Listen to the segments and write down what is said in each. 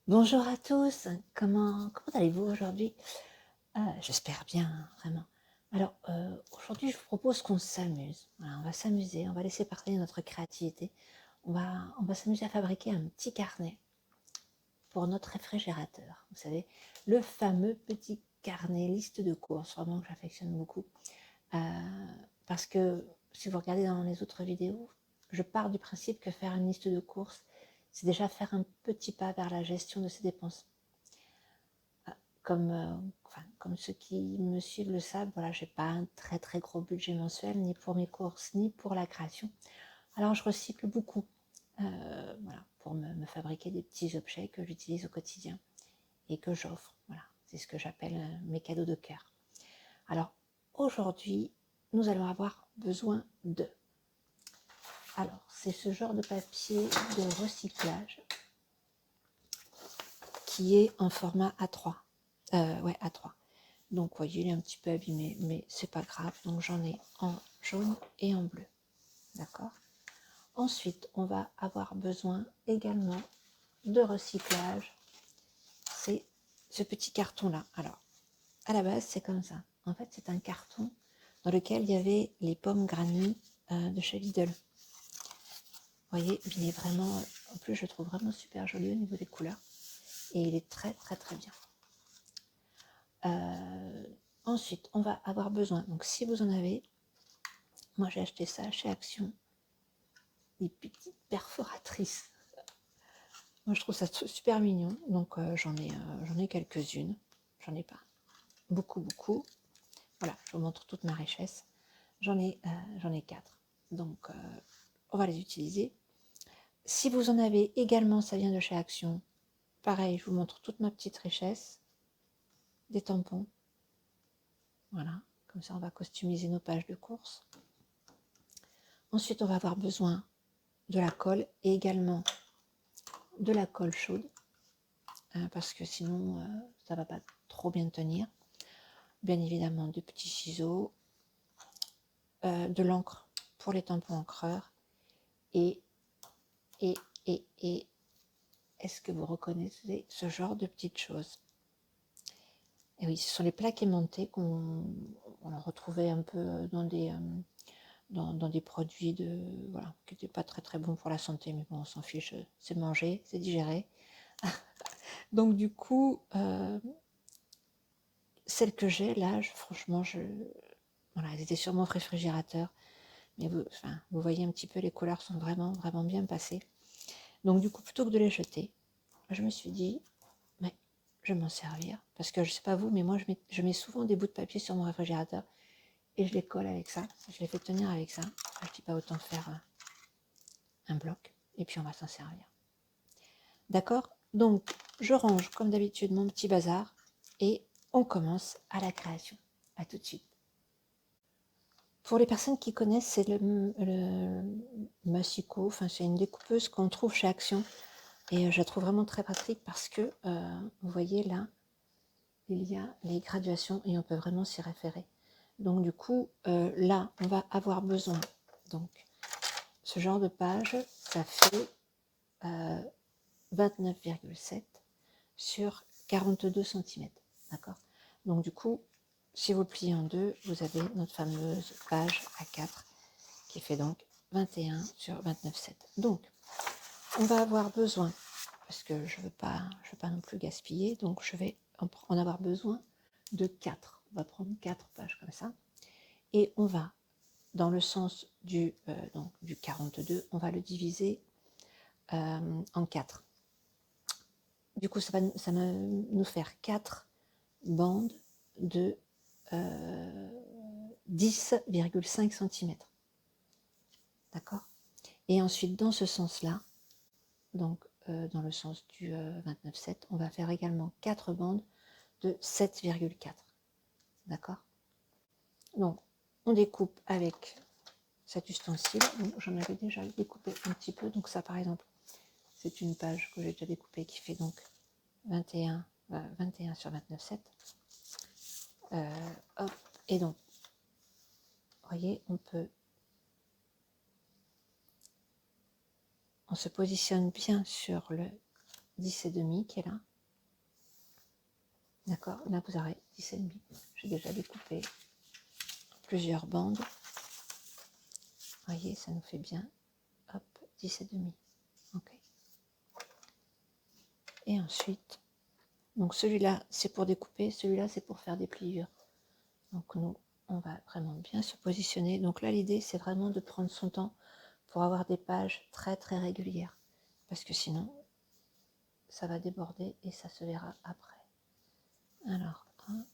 Bonjour à tous, comment allez-vous aujourd'hui? J'espère bien, hein, vraiment. Alors, aujourd'hui, je vous propose qu'on s'amuse. Voilà, on va s'amuser, on va laisser parler notre créativité. On va s'amuser à fabriquer un petit carnet pour notre réfrigérateur. Vous savez, le fameux petit carnet liste de courses, vraiment que j'affectionne beaucoup. Euh, Parce que si vous regardez dans les autres vidéos, je pars du principe que faire une liste de courses, c'est déjà faire un petit pas vers la gestion de ses dépenses. Comme ceux qui me suivent le savent, voilà, j'ai pas un très très gros budget mensuel, ni pour mes courses, ni pour la création. Alors je recycle beaucoup, voilà, pour me fabriquer des petits objets que j'utilise au quotidien et que j'offre. Voilà, c'est ce que j'appelle mes cadeaux de cœur. Alors aujourd'hui, nous allons avoir besoin de. Alors, c'est ce genre de papier de recyclage qui est en format A3. Ouais, A3. Donc, vous voyez, il est un petit peu abîmé, mais c'est pas grave. Donc, j'en ai en jaune et en bleu. D'accord? Ensuite, on va avoir besoin également de recyclage. C'est ce petit carton-là. Alors, à la base, c'est comme ça. En fait, c'est un carton dans lequel il y avait les pommes granny de chez Lidl. Vous voyez, il est vraiment, en plus, je le trouve vraiment super joli au niveau des couleurs. Et il est très, très, très bien. Ensuite, on va avoir besoin, donc si vous en avez, moi j'ai acheté ça chez Action, des petites perforatrices. Moi je trouve ça super mignon, donc j'en ai quelques-unes, j'en ai pas beaucoup. Voilà, je vous montre toute ma richesse. J'en ai 4, donc on va les utiliser. Si vous en avez également, ça vient de chez Action. Pareil, je vous montre toute ma petite richesse. Des tampons, voilà, comme ça on va customiser nos pages de courses. Ensuite, on va avoir besoin de la colle et également de la colle chaude, parce que sinon ça va pas trop bien tenir. Bien évidemment, de petits ciseaux, de l'encre pour les tampons encreurs et est-ce que vous reconnaissez ce genre de petites choses? Et oui, ce sont les plaques aimantées qu'on retrouvait un peu dans des produits voilà, qui n'étaient pas très très bons pour la santé, mais bon, on s'en fiche, c'est mangé, c'est digéré. Donc du coup, celle que j'ai là, franchement, voilà, elles étaient sur mon réfrigérateur, mais vous voyez un petit peu, les couleurs sont vraiment vraiment bien passées. Donc du coup, plutôt que de les jeter, je me suis dit, mais je vais m'en servir, parce que je sais pas vous, mais moi je mets souvent des bouts de papier sur mon réfrigérateur et je les colle avec ça, je les fais tenir avec ça. Je dis pas autant faire un bloc et puis on va s'en servir. D'accord? Donc je range comme d'habitude mon petit bazar et on commence à la création. À tout de suite. Pour les personnes qui connaissent, c'est le Masico, enfin c'est une découpeuse qu'on trouve chez Action et je la trouve vraiment très pratique parce que vous voyez là, il y a les graduations et on peut vraiment s'y référer. Donc du coup, là, on va avoir besoin, donc ce genre de page, ça fait 29,7 sur 42 cm. D'accord? Donc du coup, si vous pliez en deux, vous avez notre fameuse page A4 qui fait donc 21 sur 29,7. Donc, on va avoir besoin, parce que je veux pas non plus gaspiller, donc je vais en avoir besoin de 4. On va prendre 4 pages comme ça. Et on va, dans le sens donc, du 42, on va le diviser en 4. Du coup, ça va nous faire 4 bandes de 10,5 cm. D'accord? Et ensuite, dans ce sens-là, donc dans le sens du 29,7, on va faire également 4 bandes de 7,4. D'accord? Donc, on découpe avec cet ustensile. J'en avais déjà découpé un petit peu. Donc ça, par exemple, c'est une page que j'ai déjà découpée qui fait donc 21 sur 29,7. Hop. Et donc, vous voyez, on se positionne bien sur 10,5 qui est là. D'accord, là vous aurez 10,5. J'ai déjà découpé plusieurs bandes. Vous voyez, ça nous fait bien. Hop, 10,5. Ok. Et ensuite, donc celui-là c'est pour découper, celui-là c'est pour faire des pliures. Donc nous, on va vraiment bien se positionner. Donc là l'idée c'est vraiment de prendre son temps pour avoir des pages très très régulières. Parce que sinon, ça va déborder et ça se verra après. Alors, voilà.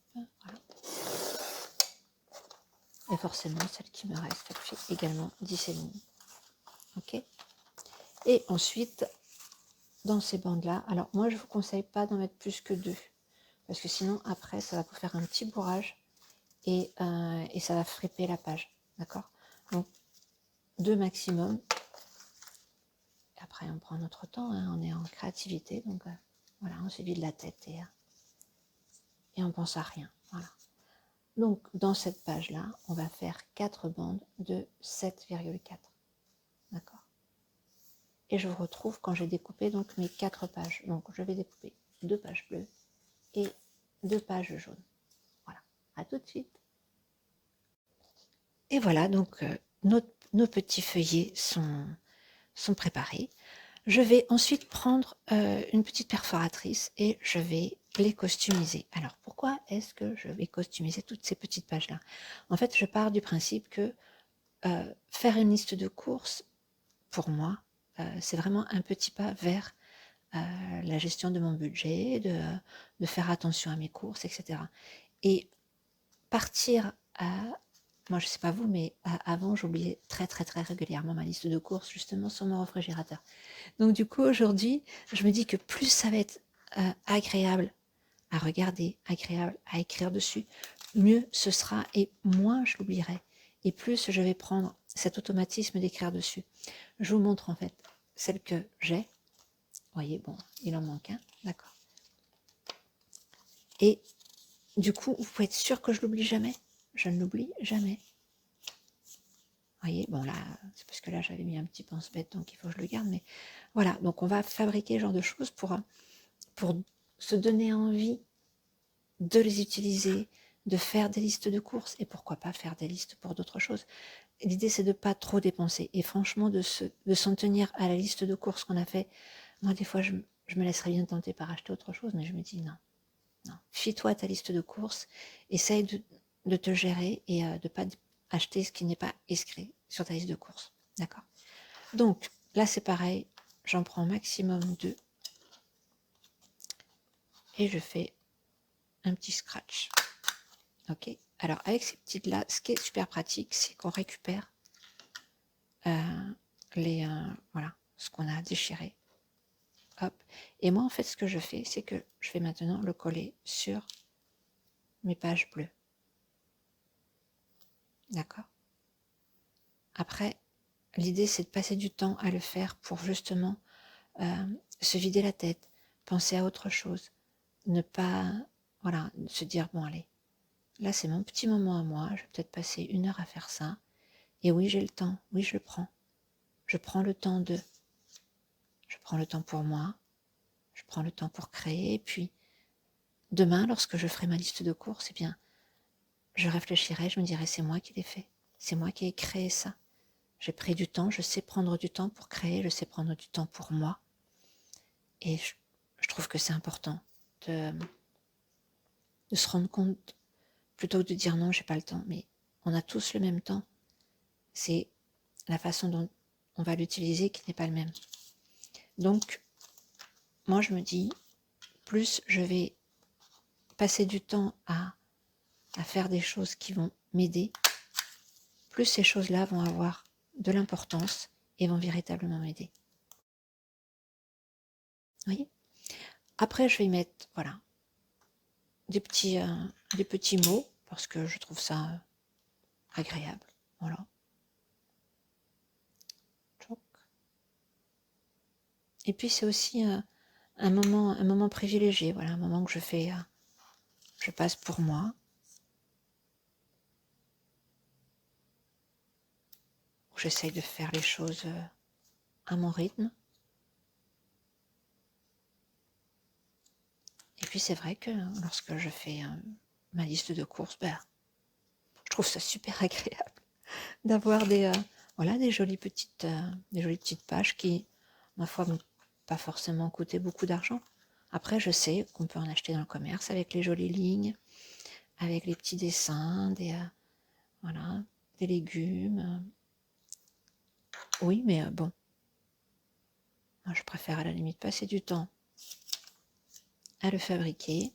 Et forcément, celle qui me reste, elle fait également 10,5. Ok. Et ensuite, dans ces bandes-là, alors moi je ne vous conseille pas d'en mettre plus que 2. Parce que sinon, après, ça va vous faire un petit bourrage et ça va friper la page. D'accord. Donc, 2 maximum. Après, on prend notre temps, hein, on est en créativité. Donc, voilà, on se vide la tête et on pense à rien. Voilà. Donc, dans cette page-là, on va faire 4 bandes de 7,4. D'accord. Et je vous retrouve quand j'ai découpé donc mes 4 pages. Donc, je vais découper 2 pages bleues et 2 pages jaunes. Voilà. À tout de suite. Et voilà, donc nos petits feuillets sont préparés. Je vais ensuite prendre une petite perforatrice et je vais les costumiser. Alors, pourquoi est-ce que je vais costumiser toutes ces petites pages-là? En fait, je pars du principe que faire une liste de courses, pour moi, c'est vraiment un petit pas vers la gestion de mon budget, de faire attention à mes courses, etc. Et partir à... Moi, je ne sais pas vous, mais avant, j'oubliais très, très, très régulièrement ma liste de courses, justement, sur mon réfrigérateur. Donc, du coup, aujourd'hui, je me dis que plus ça va être agréable à regarder, agréable à écrire dessus, mieux ce sera et moins je l'oublierai. Et plus je vais prendre cet automatisme d'écrire dessus. Je vous montre en fait celle que j'ai. Vous voyez, bon, il en manque un, d'accord. Et du coup, vous pouvez être sûr que je l'oublie jamais. Je ne l'oublie jamais. Vous voyez, bon là, c'est parce que là j'avais mis un petit pense-bête, donc il faut que je le garde. Mais voilà, donc on va fabriquer ce genre de choses pour se donner envie de les utiliser, de faire des listes de courses et pourquoi pas faire des listes pour d'autres choses. L'idée c'est de ne pas trop dépenser et franchement de s'en tenir à la liste de courses qu'on a fait. Moi des fois je me laisserais bien tenter par acheter autre chose, mais je me dis non, fie-toi à ta liste de courses, essaye de te gérer et de ne pas acheter ce qui n'est pas inscrit sur ta liste de courses. D'accord. Donc là c'est pareil, j'en prends maximum 2 et je fais un petit scratch. Ok. Alors avec ces petites là, ce qui est super pratique, c'est qu'on récupère voilà, ce qu'on a déchiré. Hop. Et moi en fait ce que je fais, c'est que je vais maintenant le coller sur mes pages bleues. D'accord. Après, l'idée c'est de passer du temps à le faire pour justement se vider la tête, penser à autre chose, ne pas, voilà, se dire bon allez, là c'est mon petit moment à moi, je vais peut-être passer 1 heure à faire ça. Et oui j'ai le temps, oui je le prends. Je prends le temps je prends le temps pour moi, je prends le temps pour créer, et puis demain, lorsque je ferai ma liste de courses, eh bien, je réfléchirai, je me dirai, c'est moi qui l'ai fait, c'est moi qui ai créé ça. J'ai pris du temps, je sais prendre du temps pour créer, je sais prendre du temps pour moi. Et je trouve que c'est important de se rendre compte, plutôt que de dire non, j'ai pas le temps, mais on a tous le même temps. C'est la façon dont on va l'utiliser qui n'est pas le même. Donc, moi je me dis, plus je vais passer du temps à faire des choses qui vont m'aider, plus ces choses-là vont avoir de l'importance et vont véritablement m'aider. Vous voyez ? Après, je vais mettre, voilà, des petits mots, parce que je trouve ça agréable. Voilà. Et puis, c'est aussi un moment privilégié, voilà, un moment que je passe pour moi, où j'essaye de faire les choses à mon rythme. puis c'est vrai que lorsque je fais ma liste de courses, ben, je trouve ça super agréable d'avoir voilà, des jolies petites pages qui, ma foi, m'ont pas forcément coûté beaucoup d'argent. Après, je sais qu'on peut en acheter dans le commerce avec les jolies lignes, avec les petits dessins, voilà, des légumes. Oui, mais bon, moi, je préfère à la limite passer du temps à le fabriquer.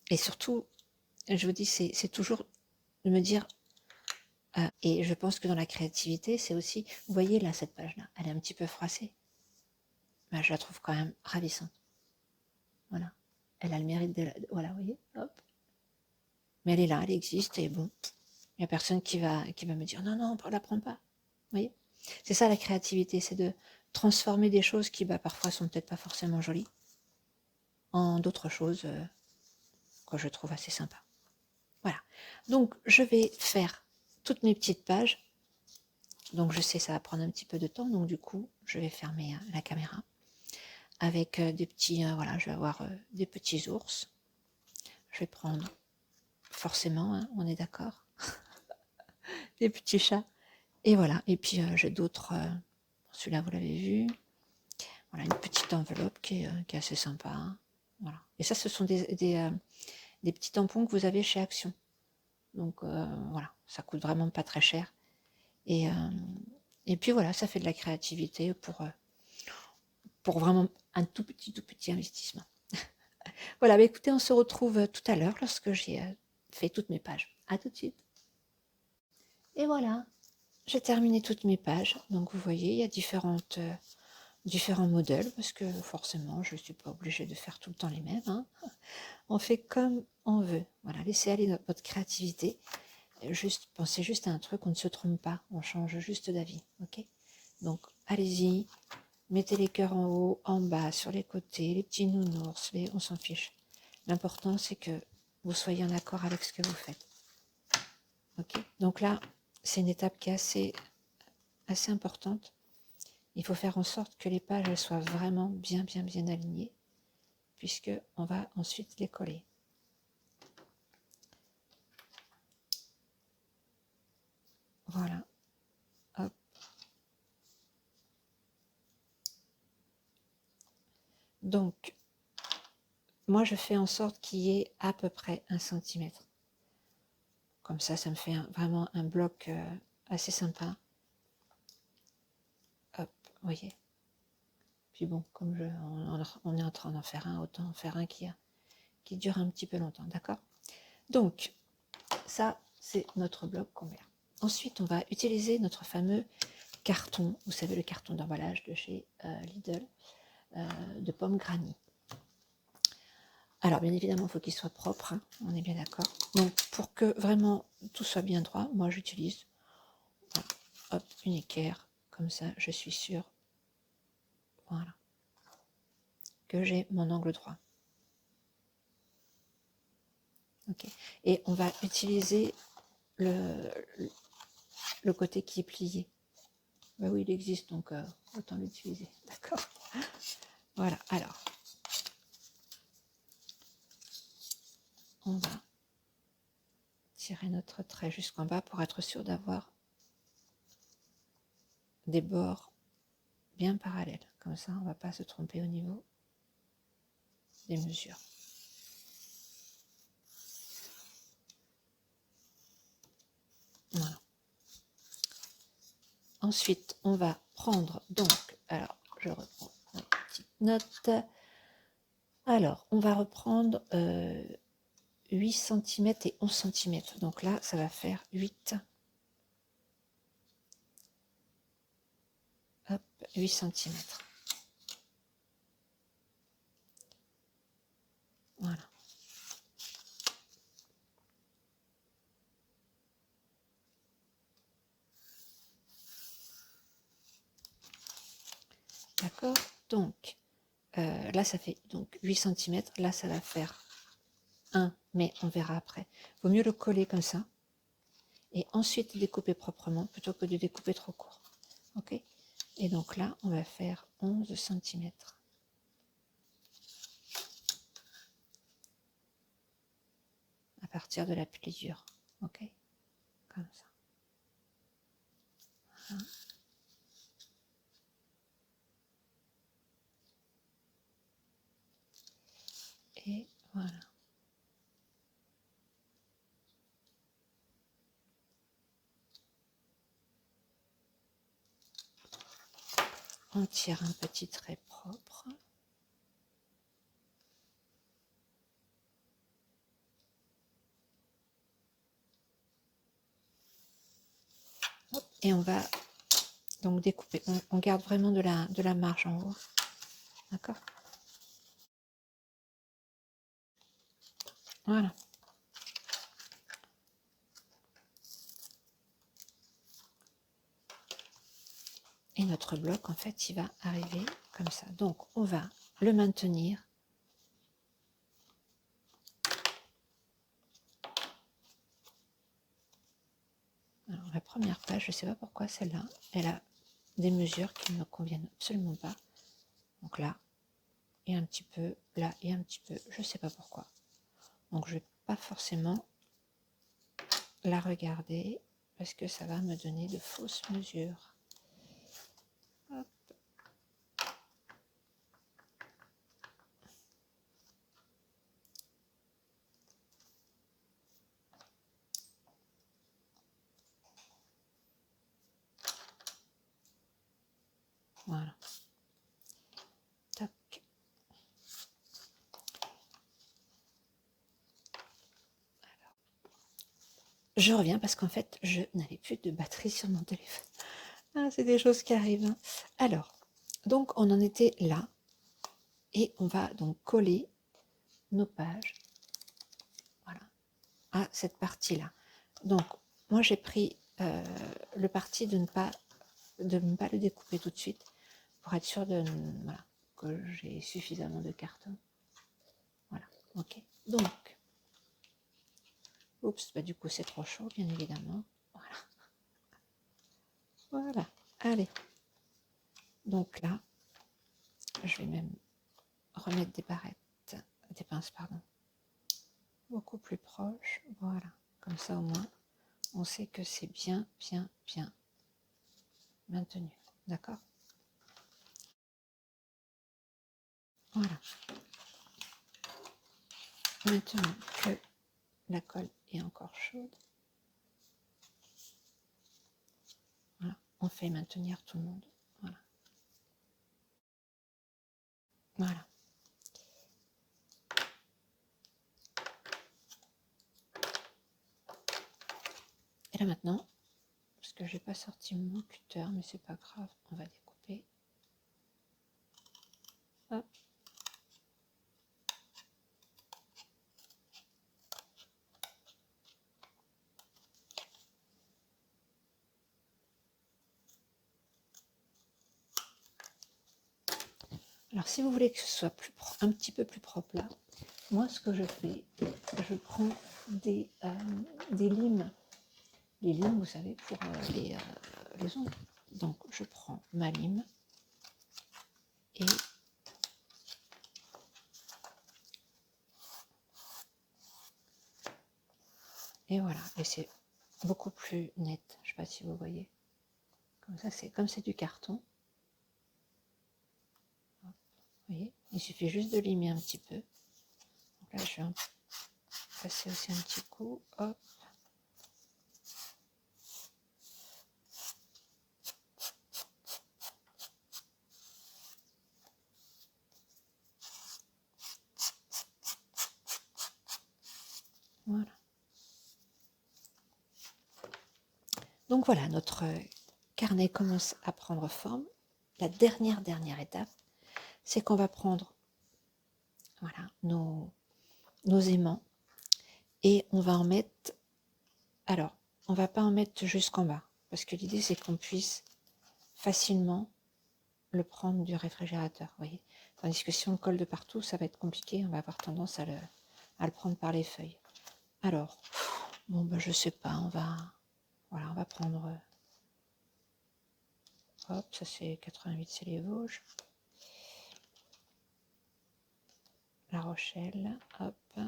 Et surtout, je vous dis, c'est toujours de me dire, et je pense que dans la créativité, c'est aussi, vous voyez là, cette page-là, elle est un petit peu froissée. Ben, je la trouve quand même ravissante. Voilà. Elle a le mérite voilà, vous voyez, hop. Mais elle est là, elle existe, et bon, il n'y a personne qui va me dire, non, non, on ne la prend pas. Vous voyez. C'est ça la créativité, c'est de transformer des choses qui, bah, parfois, sont peut-être pas forcément jolies, en d'autres choses que je trouve assez sympas. Voilà. Donc, je vais faire toutes mes petites pages. Donc, je sais, ça va prendre un petit peu de temps. Donc, du coup, je vais fermer la caméra. Avec des petits, voilà, je vais avoir des petits ours. Je vais prendre, forcément, hein, on est d'accord, des petits chats. Et voilà. Et puis, j'ai d'autres. Celui-là, vous l'avez vu. Voilà, une petite enveloppe qui est assez sympa. Hein. Voilà. Et ça, ce sont des petits tampons que vous avez chez Action. Donc, voilà, ça coûte vraiment pas très cher. Et puis voilà, ça fait de la créativité pour vraiment un tout petit investissement. Voilà, bah écoutez, on se retrouve tout à l'heure lorsque j'ai fait toutes mes pages. À tout de suite. Et voilà, j'ai terminé toutes mes pages. Donc vous voyez, il y a différents modèles, parce que forcément, je ne suis pas obligée de faire tout le temps les mêmes. Hein. On fait comme on veut. Voilà, laissez aller votre créativité. Pensez juste à un truc, on ne se trompe pas, on change juste d'avis. Ok. Donc allez-y, mettez les cœurs en haut, en bas, sur les côtés, les petits nounours, on s'en fiche. L'important, c'est que vous soyez en accord avec ce que vous faites. Ok. Donc là, c'est une étape qui est assez importante. Il faut faire en sorte que les pages elles soient vraiment bien alignées, puisque on va ensuite les coller. Voilà. Hop. Donc, moi, je fais en sorte qu'il y ait à peu près 1 cm. Comme ça me fait vraiment un bloc assez sympa. Hop, vous voyez. Puis bon, comme on est en train d'en faire un, autant en faire un qui dure un petit peu longtemps, d'accord? Donc, ça, c'est notre bloc combien. Ensuite, on va utiliser notre fameux carton, vous savez, le carton d'emballage de chez Lidl, de pommes granny. Alors, bien évidemment, il faut qu'il soit propre, hein, on est bien d'accord. Donc, pour que vraiment tout soit bien droit, moi, j'utilise hop, une équerre, comme ça, je suis sûre, voilà, que j'ai mon angle droit. Ok. Et on va utiliser le côté qui est plié. Ben oui, il existe, donc autant l'utiliser, d'accord. Voilà, alors, on va tirer notre trait jusqu'en bas pour être sûr d'avoir des bords bien parallèles. Comme ça, on ne va pas se tromper au niveau des mesures. Voilà. Ensuite, on va prendre donc, alors je reprends ma petite note. Alors, on va reprendre 8 cm et 11 cm. Donc là, ça va faire 8. Hop, 8 cm. Voilà. D'accord. Donc, là, ça fait donc 8 cm. Là, ça va faire 1, mais on verra après. Il vaut mieux le coller comme ça. Et ensuite découper proprement, plutôt que de découper trop court. Ok. Et donc là, on va faire 11 cm. sortir de la pliure. Ok, comme ça. Voilà. Et voilà. On tire un petit trait propre. Hop, et on va donc découper. On garde vraiment de la marge en haut. D'accord? Voilà. Et notre bloc, en fait, il va arriver comme ça. Donc, on va le maintenir. Alors, la première page, je ne sais pas pourquoi celle-là, elle a des mesures qui ne me conviennent absolument pas. Donc là, et un petit peu, là, et un petit peu, je ne sais pas pourquoi. Donc, je ne vais pas forcément la regarder parce que ça va me donner de fausses mesures. Hop. Voilà. Tac. Alors, je reviens parce qu'en fait, je n'avais plus de batterie sur mon téléphone. Ah, c'est des choses qui arrivent. Hein. Alors, donc on en était là. Et on va donc coller nos pages, voilà, à cette partie-là. Donc, moi j'ai pris le parti de ne pas le découper tout de suite pour être sûr de, voilà, que j'ai suffisamment de carton. Voilà, ok. Donc, oups, bah du coup c'est trop chaud, bien évidemment. Voilà. Voilà, allez. Donc là, je vais même remettre des barrettes, des pinces, pardon, beaucoup plus proches. Voilà, comme ça au moins, on sait que c'est bien maintenu. D'accord? Voilà. Maintenant que la colle est encore chaude, voilà, on fait maintenir tout le monde. Voilà. Voilà. Et là maintenant, parce que j'ai pas sorti mon cutter, mais c'est pas grave, on va découper. Hop. Alors si vous voulez que ce soit un petit peu plus propre là, moi ce que je fais, je prends des limes. Les limes, vous savez, pour les ongles. Donc je prends ma lime et voilà. Et c'est beaucoup plus net. Je ne sais pas si vous voyez. Comme ça, c'est comme c'est du carton. Vous voyez, il suffit juste de limer un petit peu. Donc là, je vais en passer aussi un petit coup. Hop. Voilà. Donc voilà, notre carnet commence à prendre forme. La dernière étape, c'est qu'on va prendre voilà, nos aimants et on va en mettre. Alors, on va pas en mettre jusqu'en bas parce que l'idée c'est qu'on puisse facilement le prendre du réfrigérateur, vous voyez. Tandis que si on le colle de partout, ça va être compliqué, on va avoir tendance à le prendre par les feuilles. Alors, bon ben je sais pas, on va prendre, hop, ça c'est 88, c'est les Vosges. La Rochelle, hop.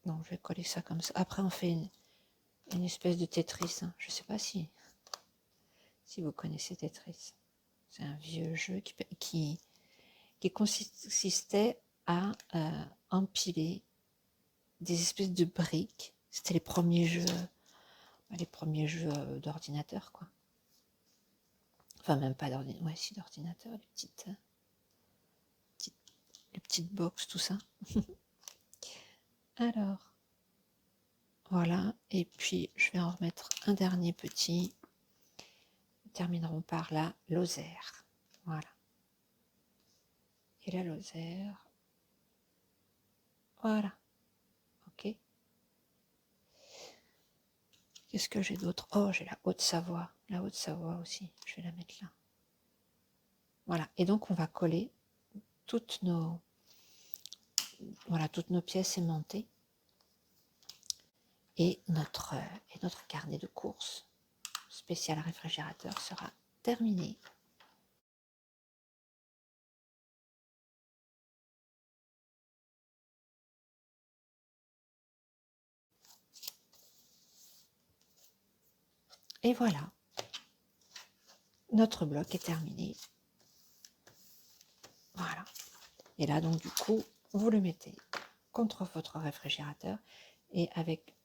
Donc je vais coller ça comme ça. Après on fait une espèce de Tetris. Hein. Je ne sais pas si vous connaissez Tetris. C'est un vieux jeu qui consistait à empiler des espèces de briques. C'était les premiers jeux d'ordinateur, quoi. Enfin, même pas d'ordinateur, ouais, si d'ordinateur, les petites box, tout ça. Alors, voilà, et puis je vais en remettre un dernier petit. Nous terminerons par la lozère. Voilà. Et la lozère. Voilà. Ok. Qu'est-ce que j'ai d'autre? Oh, j'ai la Haute-Savoie. La Haute-Savoie aussi. Je vais la mettre là. Voilà. Et donc, on va coller toutes nos pièces aimantées et notre carnet de courses spécial réfrigérateur sera terminé. Et voilà, notre bloc est terminé. Voilà. Et là, donc, du coup, vous le mettez contre votre réfrigérateur et avec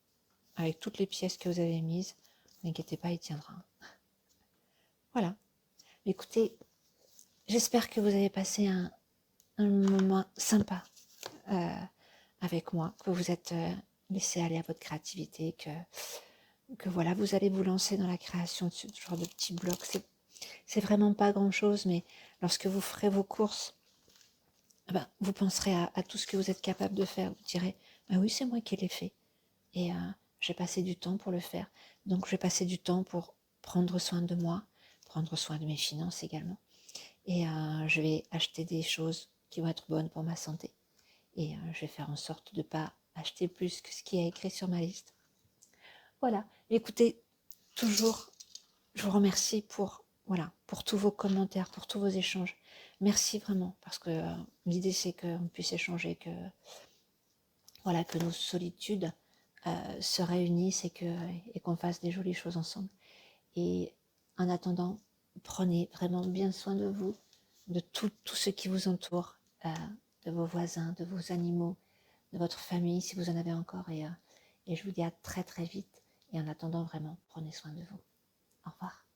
toutes les pièces que vous avez mises, n'inquiétez pas, il tiendra. Voilà. Écoutez, j'espère que vous avez passé un moment sympa avec moi, que vous êtes laissé aller à votre créativité, que voilà, vous allez vous lancer dans la création de ce genre de petits blocs. C'est vraiment pas grand-chose, mais lorsque vous ferez vos courses, vous penserez à tout ce que vous êtes capable de faire. Vous direz, oui, c'est moi qui l'ai fait. Et j'ai passé du temps pour le faire. Donc, je vais passer du temps pour prendre soin de moi, prendre soin de mes finances également. Et je vais acheter des choses qui vont être bonnes pour ma santé. Et je vais faire en sorte de ne pas acheter plus que ce qui est écrit sur ma liste. Voilà. Écoutez, toujours, je vous remercie pour tous vos commentaires, pour tous vos échanges. Merci vraiment, parce que l'idée c'est qu'on puisse échanger, que nos solitudes se réunissent et qu'on fasse des jolies choses ensemble. Et en attendant, prenez vraiment bien soin de vous, de tout ce qui vous entoure, de vos voisins, de vos animaux, de votre famille, si vous en avez encore. Et je vous dis à très très vite. Et en attendant, vraiment, prenez soin de vous. Au revoir.